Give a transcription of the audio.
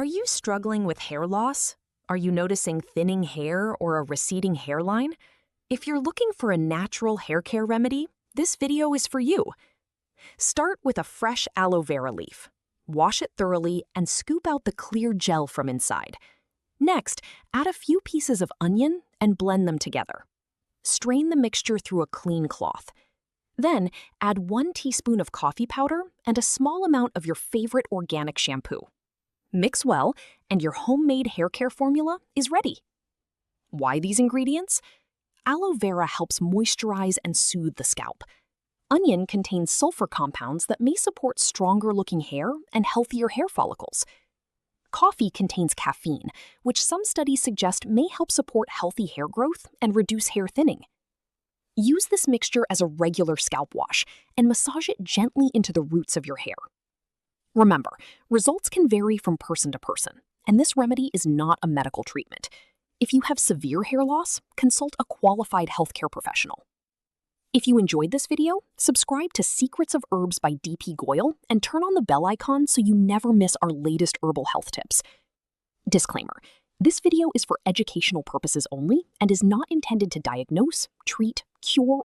Are you struggling with hair loss? Are you noticing thinning hair or a receding hairline? If you're looking for a natural hair care remedy, this video is for you. Start with a fresh aloe vera leaf. Wash it thoroughly and scoop out the clear gel from inside. Next, add a few pieces of onion and blend them together. Strain the mixture through a clean cloth. Then, add 1 teaspoon of coffee powder and a small amount of your favorite organic shampoo. Mix well, and your homemade hair care formula is ready. Why these ingredients? Aloe vera helps moisturize and soothe the scalp. Onion contains sulfur compounds that may support stronger-looking hair and healthier hair follicles. Coffee contains caffeine, which some studies suggest may help support healthy hair growth and reduce hair thinning. Use this mixture as a regular scalp wash and massage it gently into the roots of your hair. Remember, results can vary from person to person, and this remedy is not a medical treatment. If you have severe hair loss, consult a qualified healthcare professional. If you enjoyed this video, subscribe to Secrets of Herbs by DP Goyle and turn on the bell icon so you never miss our latest herbal health tips. Disclaimer: this video is for educational purposes only and is not intended to diagnose, treat, cure,